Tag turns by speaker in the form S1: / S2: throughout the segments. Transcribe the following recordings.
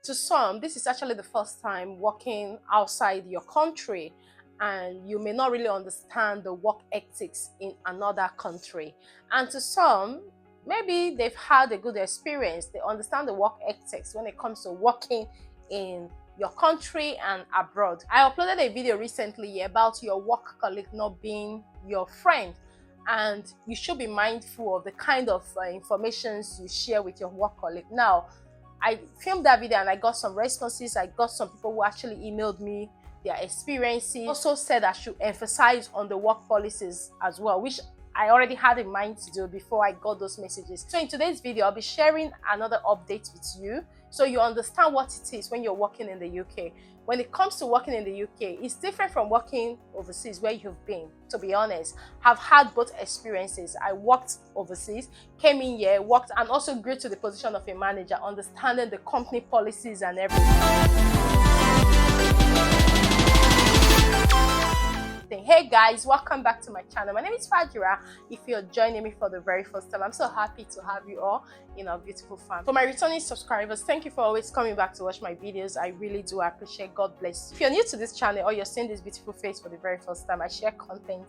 S1: To some, this is actually the first time working outside your country, and you may not really understand the work ethics in another country. And to some, maybe they've had a good experience. They understand the work ethics when it comes to working in your country and abroad. I uploaded a video recently about your work colleague not being your friend, and you should be mindful of the kind of informations you share with your work colleague. Now, I filmed that video and I got some responses. I got some people who actually emailed me their experiences. Also said I should emphasize on the work policies as well, which I already had in mind to do before I got those messages. So in today's video, I'll be sharing another update with you so you understand what it is when you're working in the UK. When it comes to working in the UK, it's different from working overseas where you've been. To be honest, I've had both experiences. I worked overseas, came in here, worked, and also grew to the position of a manager, understanding the company policies and everything. Hey guys, welcome back to my channel. My name is Fajira. If you're joining me for the very first time, I'm so happy to have you all in our beautiful family. For my returning subscribers, thank you for always coming back to watch my videos. I really do appreciate. God bless you. If you're new to this channel or you're seeing this beautiful face for the very first time, I share content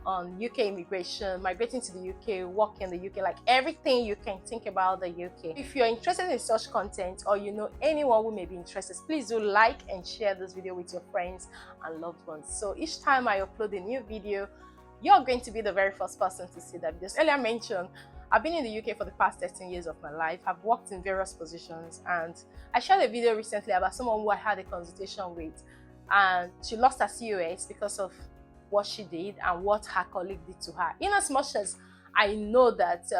S1: on UK immigration, migrating to the UK, work in the UK, like everything you can think about the UK. If you're interested in such content or you know anyone who may be interested, please do like and share this video with your friends and loved ones. So each time I upload a new video, you're going to be the very first person to see that video. As earlier mentioned, I've been in the UK for the past 13 years of my life. I've worked in various positions, and I shared a video recently about someone who I had a consultation with, and she lost her COS because of what she did and what her colleague did to her. In as much as I know that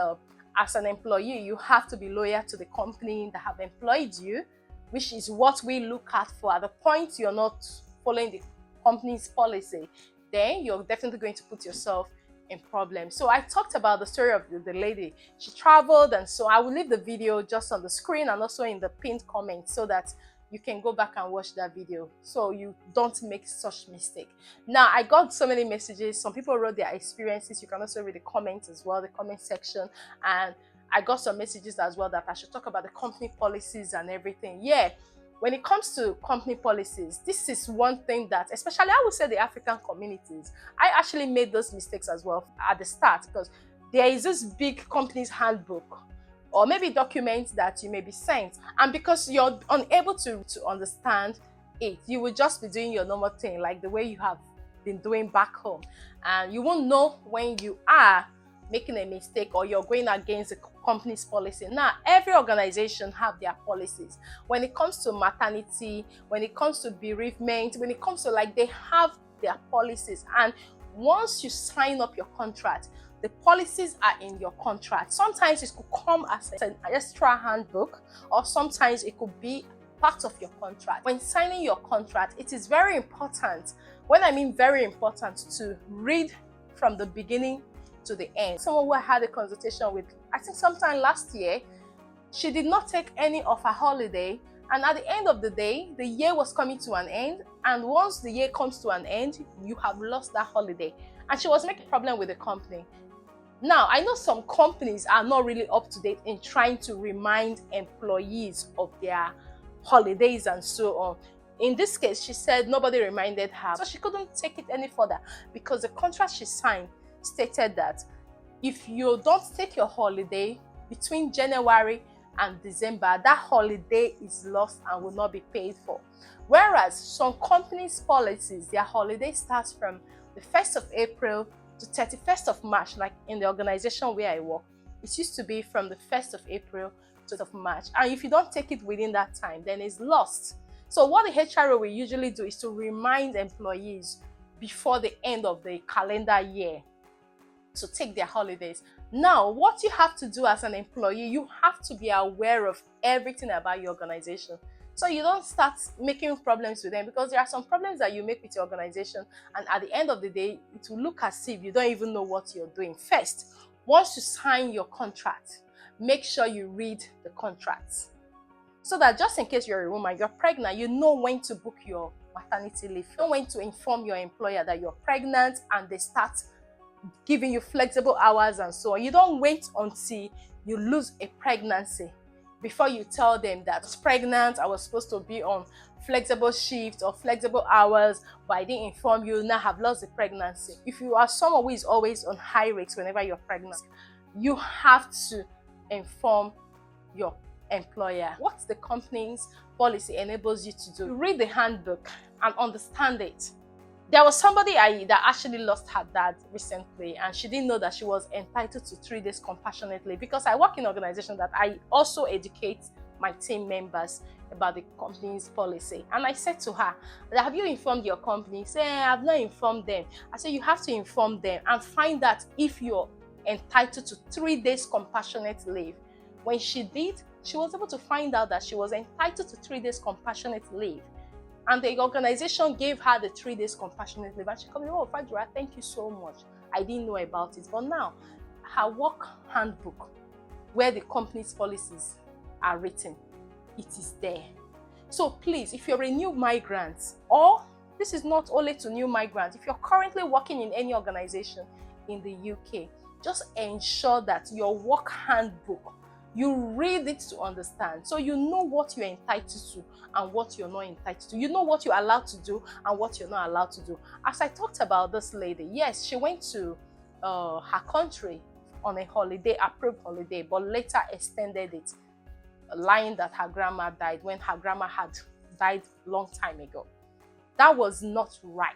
S1: as an employee, you have to be loyal to the company that have employed you, which is what we look at for. At the point you're not following the company's policy, then you're definitely going to put yourself in problems. So I talked about the story of the lady. She traveled, and so I will leave the video just on the screen and also in the pinned comment so that you can go back and watch that video so you don't make such mistake. Now, I got so many messages. Some people wrote their experiences. You can also read the comments as well, the comment section. And I got some messages as well that I should talk about the company policies and everything. Yeah, when it comes to company policies, this is one thing that, especially I would say the African communities, I actually made those mistakes as well at the start, because there is this big company's handbook or maybe documents that you may be sent, and because you're unable to understand it, you will just be doing your normal thing like the way you have been doing back home, and you won't know when you are making a mistake or you're going against the company's policy. Now, every organization have their policies when it comes to maternity, when it comes to bereavement, when it comes to, like, they have their policies, and once you sign up your contract, the policies are in your contract. Sometimes it could come as an extra handbook, or sometimes it could be part of your contract. When signing your contract, it is very important, when I mean very important, to read from the beginning to the end. Someone who I had a consultation with, I think sometime last year, she did not take any of her holiday, and at the end of the day, the year was coming to an end, and once the year comes to an end, you have lost that holiday. And she was making a problem with the company. Now, I know some companies are not really up to date in trying to remind employees of their holidays and so on. In this case, she said nobody reminded her, so she couldn't take it any further, because the contract she signed stated that if you don't take your holiday between January and December, that holiday is lost and will not be paid for. Whereas some companies' policies, their holiday starts from the 1st of April to 31st of March, like in the organization where I work. It used to be from the 1st of April to the 1st of March. And if you don't take it within that time, then it's lost. So what the HRO will usually do is to remind employees before the end of the calendar year to take their holidays. Now, what you have to do as an employee, you have to be aware of everything about your organization, so you don't start making problems with them, because there are some problems that you make with your organization, and at the end of the day, it will look as if you don't even know what you're doing. First, once you sign your contract, make sure you read the contracts, so that just in case you're a woman, you're pregnant, you know when to book your maternity leave. You know when to inform your employer that you're pregnant, and they start giving you flexible hours and so on. You don't wait until you lose a pregnancy before you tell them that I was pregnant, I was supposed to be on flexible shifts or flexible hours, but I didn't inform you, now have lost the pregnancy. If you are someone who is always on high risk whenever you're pregnant, you have to inform your employer. What the company's policy enables you to do. You read the handbook and understand it. There was somebody that actually lost her dad recently, and she didn't know that she was entitled to 3 days compassionate leave, because I work in an organization that I also educate my team members about the company's policy. And I said to her, have you informed your company? She said, I have not informed them. I said, you have to inform them and find out if you're entitled to 3 days compassionate leave. When she did, she was able to find out that she was entitled to 3 days compassionate leave. And the organization gave her the 3 days compassionate leave. And she told me, oh, Fajira, thank you so much. I didn't know about it. But now, her work handbook, where the company's policies are written, it is there. So please, if you're a new migrant, or this is not only to new migrants, if you're currently working in any organization in the UK, just ensure that your work handbook, you read it to understand, so you know what you're entitled to and what you're not entitled to. You know what you're allowed to do and what you're not allowed to do. As I talked about this lady, yes, she went to her country on a holiday, approved holiday, but later extended it, lying that her grandma died when her grandma had died long time ago. That was not right.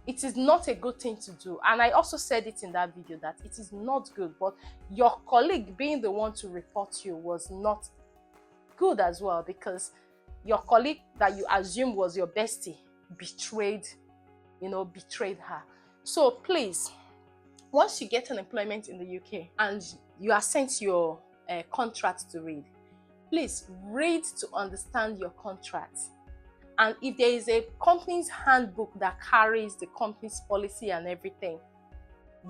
S1: It is not a good thing to do. And I also said it in that video that it is not good, but your colleague being the one to report you was not good as well, because your colleague that you assume was your bestie betrayed her. So please, once you get an employment in the UK and you are sent your contract to read, please read to understand your contract. And if there is a company's handbook that carries the company's policy and everything,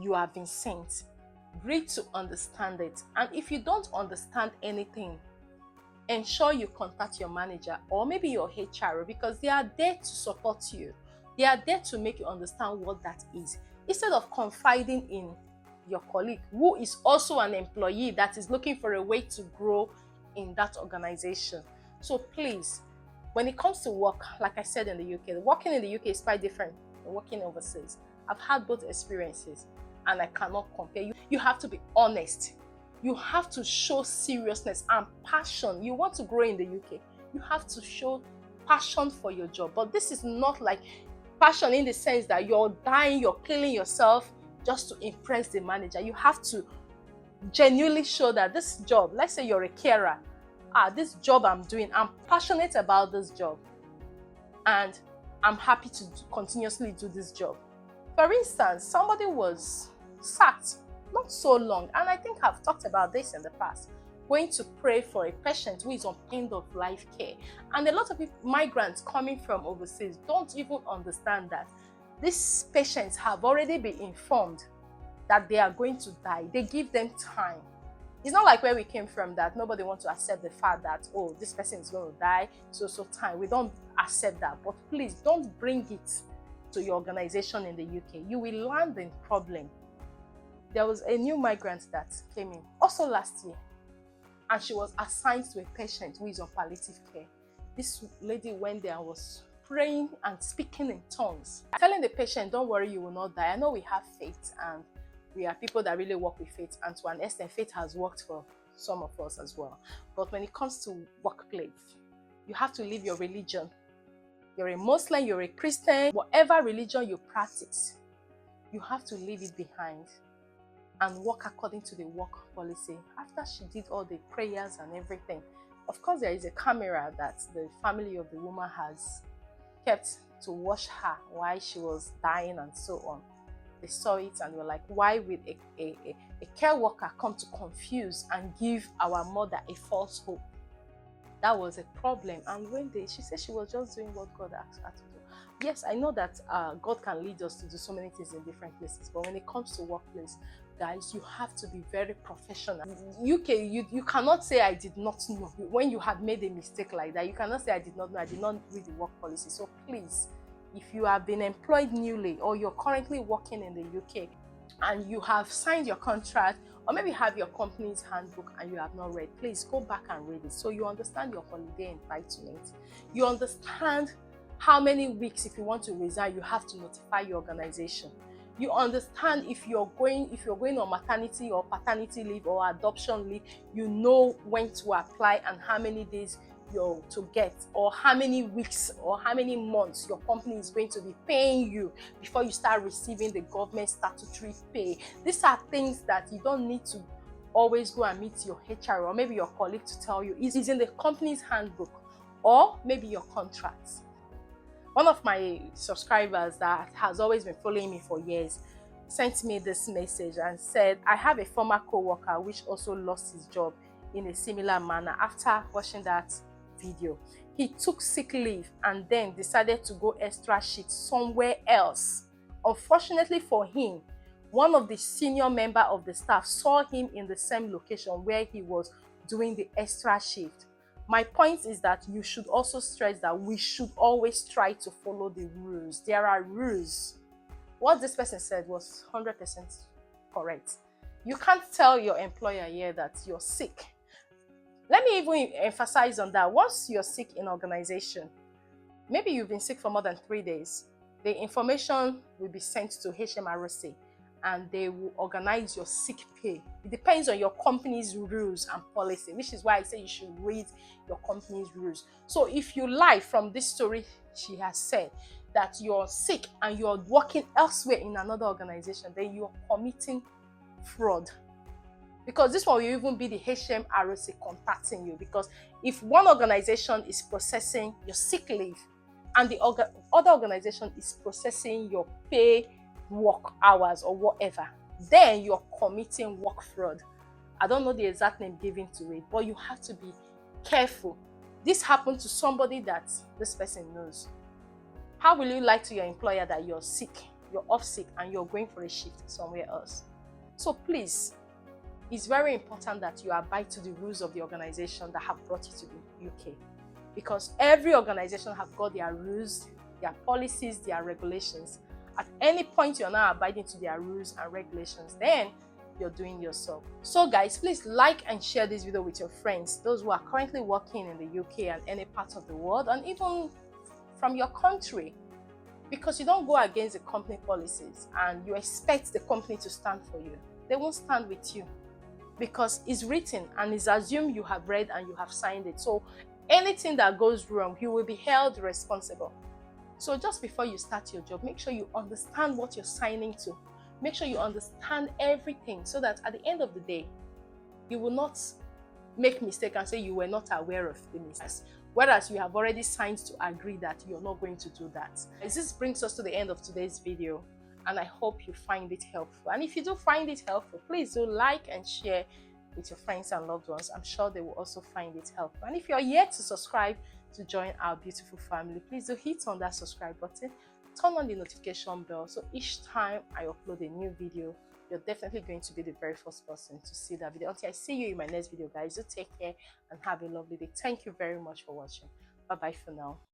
S1: you have been sent, read to understand it. And if you don't understand anything, ensure you contact your manager or maybe your HR, because they are there to support you. They are there to make you understand what that is, instead of confiding in your colleague who is also an employee that is looking for a way to grow in that organization. So please, when it comes to work, like I said in the UK, working in the UK is quite different than working overseas. I've had both experiences and I cannot compare. You have to be honest. You have to show seriousness and passion. You want to grow in the UK, you have to show passion for your job. But this is not like passion in the sense that you're dying, you're killing yourself just to impress the manager. You have to genuinely show that this job, let's say you're a carer, this job I'm doing, I'm passionate about this job and I'm happy to continuously do this job. For instance, somebody was sacked not so long, and I think I've talked about this in the past, going to pray for a patient who is on end of life care. And a lot of migrants coming from overseas don't even understand that these patients have already been informed that they are going to die. They give them time. It's not like where we came from that nobody wants to accept the fact that, oh, this person is going to die, so time. We don't accept that. But please don't bring it to your organization in the UK. You will land in problem. There was a new migrant that came in also last year, and she was assigned to a patient who is on palliative care. This lady went there and was praying and speaking in tongues, telling the patient, don't worry, you will not die. I know we have faith and we are people that really work with faith, and to an extent, faith has worked for some of us as well. But when it comes to workplace, you have to live your religion. You're a Muslim, you're a Christian, whatever religion you practice, you have to leave it behind and work according to the work policy. After she did all the prayers and everything, of course, there is a camera that the family of the woman has kept to watch her while she was dying and so on. They saw it and were like, why would a care worker come to confuse and give our mother a false hope? That was a problem. And when she said she was just doing what God asked her to do. Yes, I know that God can lead us to do so many things in different places, but when it comes to workplace, guys, you have to be very professional. UK, you cannot say I did not know. When you had made a mistake like that, you cannot say I did not know, I did not read the work policy. So please, if you have been employed newly or you're currently working in the UK and you have signed your contract or maybe you have your company's handbook and you have not read. Please go back and read it so you understand your holiday entitlement. You understand how many weeks, if you want to resign, you have to notify your organization. You understand if you're going on maternity or paternity leave or adoption leave, you know when to apply and how many days you're to get, or how many weeks or how many months your company is going to be paying you before you start receiving the government statutory pay. These are things that you don't need to always go and meet your HR or maybe your colleague to tell you. It is in the company's handbook or maybe your contracts. One of my subscribers that has always been following me for years sent me this message and said, I have a former co-worker which also lost his job in a similar manner after watching that video. He took sick leave and then decided to go extra shift somewhere else. Unfortunately for him, one of the senior members of the staff saw him in the same location where he was doing the extra shift. My point is that you should also stress that we should always try to follow the rules. There are rules. What this person said was 100% correct. You can't tell your employer here that you're sick. Let me even emphasize on that. Once you're sick in organization, maybe you've been sick for more than 3 days, the information will be sent to HMRC and they will organize your sick pay. It depends on your company's rules and policy, which is why I say you should read your company's rules. So if you lie from this story she has said that you're sick and you're working elsewhere in another organization, then you're committing fraud. Because this one will even be the HMRC contacting you, because if one organization is processing your sick leave and the other organization is processing your pay, work hours or whatever, then you're committing work fraud. I don't know the exact name given to it, but you have to be careful. This happened to somebody that this person knows. How will you lie to your employer that you're sick, you're off sick, and you're going for a shift somewhere else? So please, it's very important that you abide to the rules of the organization that have brought you to the UK, because every organization have got their rules, their policies, their regulations. At any point you're not abiding to their rules and regulations, then you're doing yourself. So guys, please like and share this video with your friends, those who are currently working in the UK and any part of the world, and even from your country, because you don't go against the company policies and you expect the company to stand for you. They won't stand with you, because it's written and it's assumed you have read and you have signed it. So anything that goes wrong, you will be held responsible. So just before you start your job, make sure you understand what you're signing to. Make sure you understand everything so that at the end of the day, you will not make mistake and say you were not aware of the mistakes, whereas you have already signed to agree that you're not going to do that. This brings us to the end of today's video, and I hope you find it helpful. And if you do find it helpful, please do like and share with your friends and loved ones. I'm sure they will also find it helpful. And if you're yet to subscribe to join our beautiful family, please do hit on that subscribe button, turn on the notification bell, so each time I upload a new video, you're definitely going to be the very first person to see that video. Until I see you in my next video, guys, do take care and have a lovely day. Thank you very much for watching. Bye bye for now.